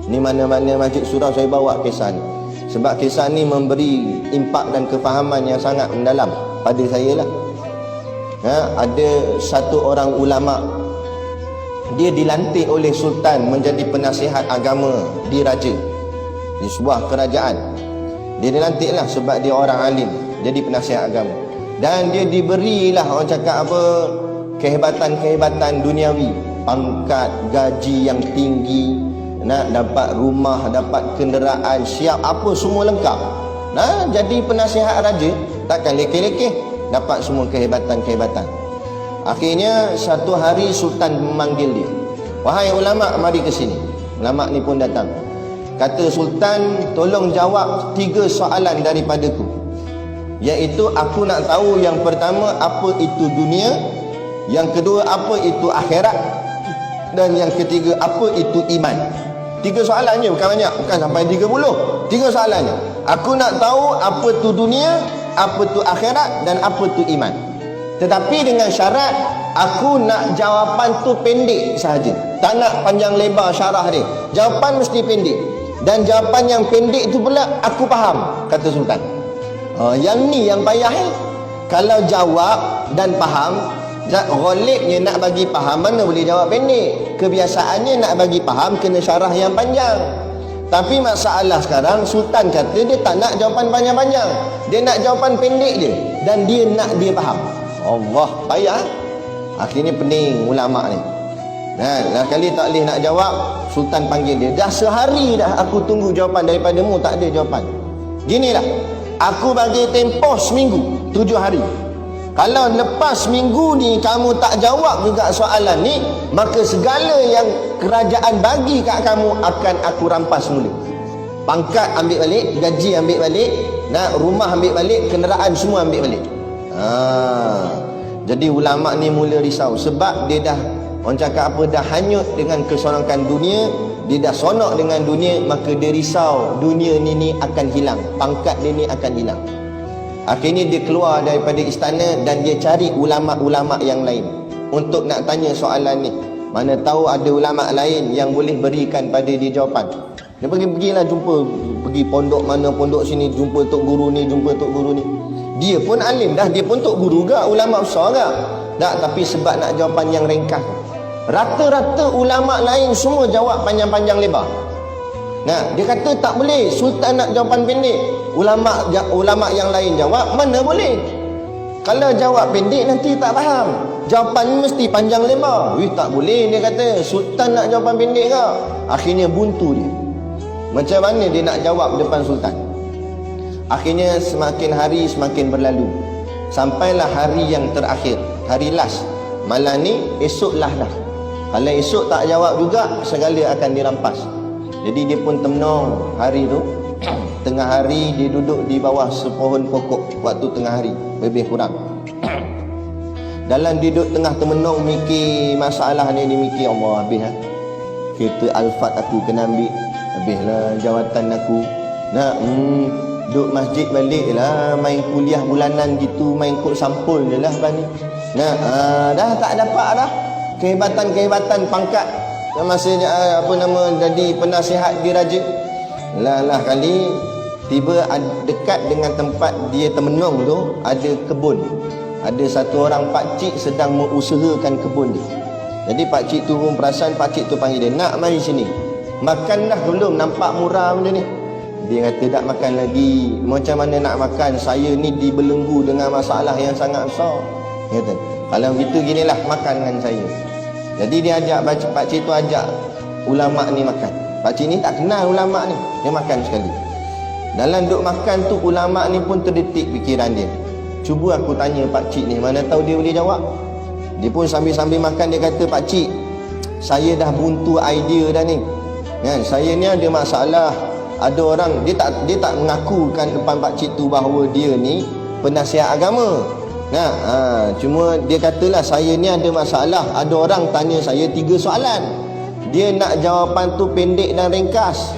Ni mana-mana masjid surau saya bawa kisah ni. Sebab kisah ni memberi impak dan kefahaman yang sangat mendalam pada saya lah. Ada satu orang ulama, dia dilantik oleh sultan menjadi penasihat agama di raja, di sebuah kerajaan. Dia dilantik lah sebab dia orang alim, jadi penasihat agama. Dan dia diberilah, orang cakap apa, kehebatan-kehebatan duniawi, pangkat, gaji yang tinggi, nak dapat rumah, dapat kenderaan, siap apa semua lengkap. Jadi penasihat raja takkan lekeh-lekeh, dapat semua kehebatan-kehebatan. Akhirnya satu hari sultan memanggil dia, "Wahai ulama, mari ke sini." Ulama ni pun datang. Kata sultan, "Tolong jawab 3 soalan daripadaku. Iaitu aku nak tahu yang pertama apa itu dunia, yang kedua apa itu akhirat, dan yang ketiga apa itu iman." 3 soalannya, bukan banyak, bukan sampai 30. 3 soalannya. Aku nak tahu apa tu dunia, apa tu akhirat, dan apa tu iman. Tetapi dengan syarat aku nak jawapan tu pendek sahaja. Tak nak panjang lebar syarah dia. Jawapan mesti pendek. Dan jawapan yang pendek tu pula aku faham, kata sultan. Yang ni yang payah ni. Kalau jawab dan faham, ghalibnya nak bagi faham mana boleh jawab pendek. Kebiasaannya nak bagi faham kena syarah yang panjang. Tapi masalah sekarang sultan kata dia tak nak jawapan panjang-panjang. Dia nak jawapan pendek je. Dan dia nak dia faham. Allah, payah. Akhirnya pening ulama ni. Dah kali tak boleh nak jawab, sultan panggil dia. Dah sehari dah aku tunggu jawapan daripadamu, tak ada jawapan. Ginilah, aku bagi tempoh seminggu, 7 hari. Kalau lepas minggu ni kamu tak jawab juga soalan ni, maka segala yang kerajaan bagi kat kamu akan aku rampas semula. Pangkat ambil balik, gaji ambil balik, rumah ambil balik, kenderaan semua ambil balik. Jadi ulama ni mula risau sebab dia dah, orang cakap apa, dah hanyut dengan keseronokan dunia. Dia dah sonok dengan dunia, maka dia risau dunia ni akan hilang, pangkat dia ni akan hilang. Akhirnya dia keluar daripada istana dan dia cari ulama-ulama yang lain untuk nak tanya soalan ni. Mana tahu ada ulama lain yang boleh berikan pada dia jawapan. Dia pergilah jumpa, pergi pondok mana, pondok sini, jumpa tok guru ni, jumpa tok guru ni. Dia pun alim dah, dia pun tok guru gak, ulama besar gak. Tak, tapi sebab nak jawapan yang ringkas. Rata-rata ulama lain semua jawab panjang-panjang lebar. Dia kata tak boleh, sultan nak jawapan pendek. Ulama yang lain jawab, mana boleh. Kalau jawab pendek nanti tak faham. Jawapan mesti panjang lebar. Tak boleh, dia kata. Sultan nak jawapan pendek ke? Akhirnya buntu dia. Macam mana dia nak jawab depan sultan? Akhirnya semakin hari semakin berlalu. Sampailah hari yang terakhir, hari last. Malam ni, esoklah dah. Kalau esok tak jawab juga, segala akan dirampas. Jadi dia pun termenung hari tu. Tengah hari dia duduk di bawah sepohon pokok waktu tengah hari, lebih kurang. Dalam duduk tengah termenung mikir masalah ni, dia mikir, Allah, habis lah. Kereta Alphard aku kena ambil, habislah jawatan aku. Duduk masjid balik lah, main kuliah bulanan gitu, main kod sampul je lah ni. Dah tak dapat dah kehebatan-kehebatan pangkat. Masa jadi penasihat di raja. Lah kali tiba dekat dengan tempat dia termenung tu ada kebun. Ada satu orang pakcik sedang mengusahakan kebun dia. Jadi pakcik tu pun perasan, pakcik tu panggil dia, "Nak mari sini. Makan dah belum? Nampak murah benda ni." Dia kata, "Tak makan lagi." "Macam mana nak makan? Saya ni dibelenggu dengan masalah yang sangat besar." Dia kata, "Kalau begitu ginilah, makan dengan saya." Jadi dia ajak, pakcik tu ajak ulama ni makan. Pakcik ni tak kenal ulama ni, dia makan sekali. Dalam duk makan tu, ulama ni pun terdetik fikiran dia. Cuba aku tanya pakcik ni, mana tahu dia boleh jawab. Dia pun sambil-sambil makan, dia kata, "Pakcik, saya dah buntu idea dah ni. Saya ni ada masalah. Ada orang, dia tak mengakukan depan pakcik tu bahawa dia ni penasihat agama. Cuma dia katalah, saya ni ada masalah. Ada orang tanya saya 3 soalan. Dia nak jawapan tu pendek dan ringkas.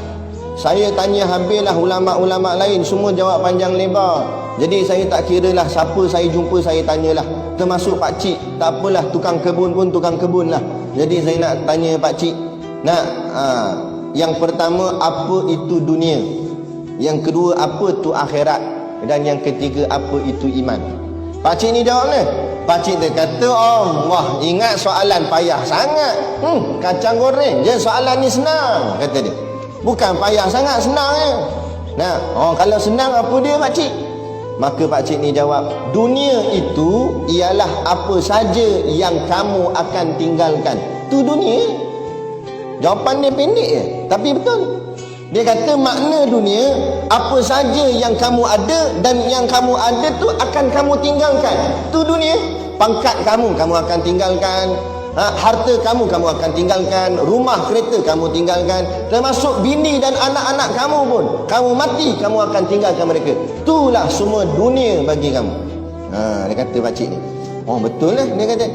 Saya tanya habislah ulama-ulama lain, semua jawab panjang lebar. Jadi saya tak kira lah siapa saya jumpa, saya tanyalah. Termasuk pakcik, tak apalah, tukang kebun pun tukang kebun lah. Jadi saya nak tanya pakcik, Yang pertama, apa itu dunia? Yang kedua, apa itu akhirat? Dan yang ketiga, apa itu iman? Pakcik ni jawab ni. Pakcik dia kata, Allah, ingat soalan payah sangat. Kacang goreng je, soalan ni senang, kata dia. Bukan payah sangat, senang je. Nah, kalau senang apa dia pakcik? Maka pakcik ni jawab, dunia itu ialah apa saja yang kamu akan tinggalkan. Tu dunia. Jawapan dia pendek je, tapi betul. Dia kata makna dunia, apa saja yang kamu ada dan yang kamu ada tu akan kamu tinggalkan. Tu dunia. Pangkat kamu akan tinggalkan. Harta kamu akan tinggalkan. Rumah kereta kamu tinggalkan. Termasuk bini dan anak-anak kamu pun. Kamu mati, kamu akan tinggalkan mereka. Itulah semua dunia bagi kamu. Dia kata pakcik ni. Betul lah dia kata.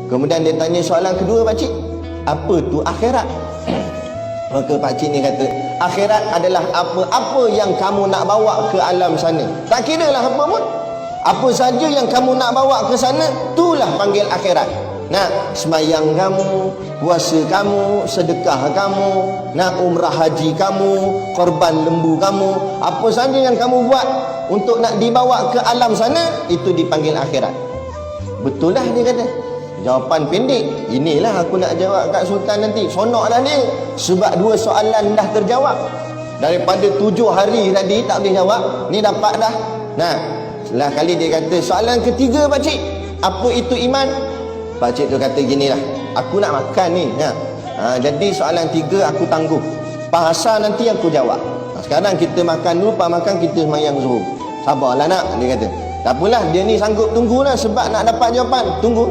Kemudian dia tanya soalan kedua pakcik. Apa tu akhirat? Maka pakcik ni kata, akhirat adalah apa-apa yang kamu nak bawa ke alam sana. Tak kira lah apa pun. Apa saja yang kamu nak bawa ke sana, itulah panggil akhirat. Semayang kamu, puasa kamu, sedekah kamu, umrah haji kamu, korban lembu kamu, apa saja yang kamu buat untuk nak dibawa ke alam sana, itu dipanggil akhirat. Betul lah dia kata. Jawapan pendek. Inilah aku nak jawab kat Sultan nanti. Sonok dah dia. Sebab 2 soalan dah terjawab. Daripada 7 hari tadi tak boleh jawab, ni dapat dah. Setelah kali dia kata, soalan ketiga pakcik, apa itu iman? Pakcik tu kata ginilah, aku nak makan ni. Jadi soalan 3 aku tangguh. Pasal nanti aku jawab. Sekarang kita makan dulu, pas makan kita semayang zuhur. Sabarlah nak, dia kata. Tak apalah, dia ni sanggup tunggulah sebab nak dapat jawapan. Tunggu.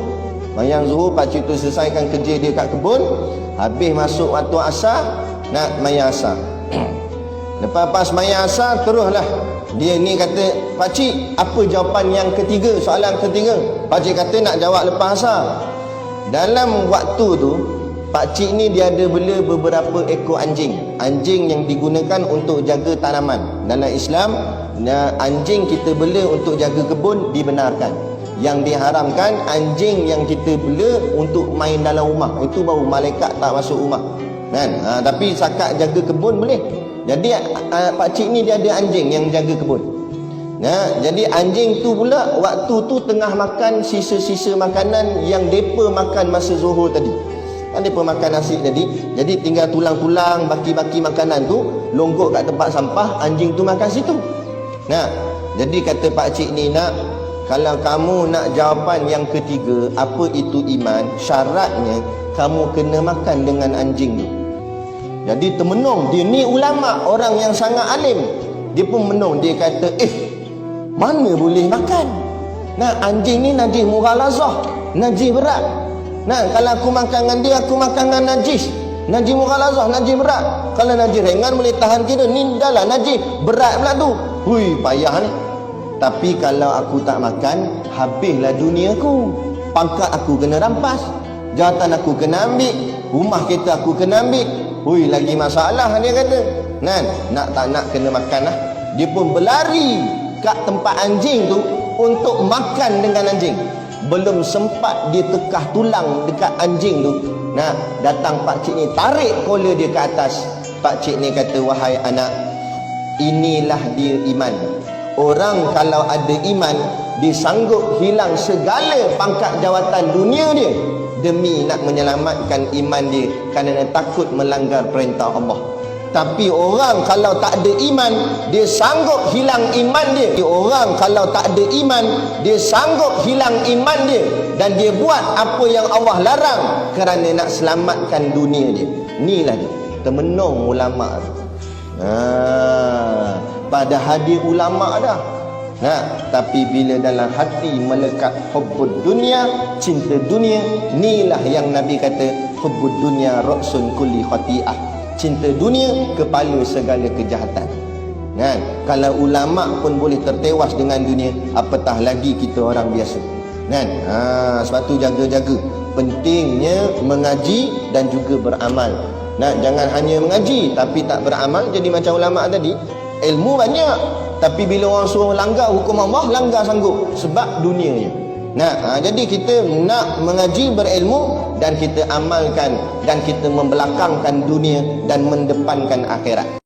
Mayang zuhur, pakcik tu selesaikan kerja dia kat kebun. Habis masuk waktu asar, nak mayang asar. Lepas pas mayang asar, teruslah dia ni kata, pakcik, apa jawapan yang ketiga, soalan ketiga? Pakcik kata nak jawab lepas asar. Dalam waktu tu, pakcik ni dia ada bela beberapa ekor anjing. Anjing yang digunakan untuk jaga tanaman. Dalam Islam, anjing kita bela untuk jaga kebun dibenarkan. Yang diharamkan anjing yang kita bela untuk main dalam rumah. Itu baru malaikat tak masuk rumah. Tapi sakat jaga kebun boleh. Jadi pakcik ni dia ada anjing yang jaga kebun. Jadi anjing tu pula waktu tu tengah makan sisa-sisa makanan yang depa makan masa zuhur tadi. Kan depa makan nasi tadi. Jadi tinggal tulang-tulang, baki-baki makanan tu longgok kat tempat sampah, anjing tu makan situ. Jadi kata pakcik ni, kalau kamu nak jawapan yang ketiga, apa itu iman, syaratnya kamu kena makan dengan anjing tu. Jadi termenung, dia ni ulama, orang yang sangat alim. Dia pun menung, dia kata, mana boleh makan? Anjing ni najis mughalazah, najis berat. Kalau aku makan dengan dia, aku makan dengan najis. Najis mughalazah, najis berat. Kalau najis ringan boleh tahan kira, ni dah lah najis berat pula tu. Payah ni. Tapi kalau aku tak makan, habislah duniaku. Pangkat aku kena rampas, jawatan aku kena ambil, rumah kita aku kena ambil. Lagi masalah dia kata. Nak tak nak kena makan lah. Dia pun berlari kat tempat anjing tu untuk makan dengan anjing. Belum sempat dia tekah tulang dekat anjing tu, datang pakcik ni tarik kola dia ke atas. Pakcik ni kata, wahai anak, inilah dia iman. Orang kalau ada iman, dia sanggup hilang segala pangkat jawatan dunia dia demi nak menyelamatkan iman dia kerana takut melanggar perintah Allah. Tapi orang kalau tak ada iman, dia sanggup hilang iman dia. Orang kalau tak ada iman, dia sanggup hilang iman dia dan dia buat apa yang Allah larang kerana nak selamatkan dunia dia. Inilah dia, termenung ulama. Pada hadir ulama dah. Tapi bila dalam hati melekat hubbud dunia, cinta dunia, inilah yang Nabi kata, hubbud dunia ra'sun kulli khati'ah. Cinta dunia kepala segala kejahatan. Kalau ulama pun boleh tertewas dengan dunia, apatah lagi kita orang biasa. Sebab tu jaga-jaga. Pentingnya mengaji dan juga beramal. Jangan hanya mengaji tapi tak beramal, jadi macam ulama tadi. Ilmu banyak, tapi bila orang suruh langgar hukum Allah, langgar sanggup sebab dunianya. Jadi kita nak mengaji, berilmu, dan kita amalkan dan kita membelakangkan dunia dan mendepankan akhirat.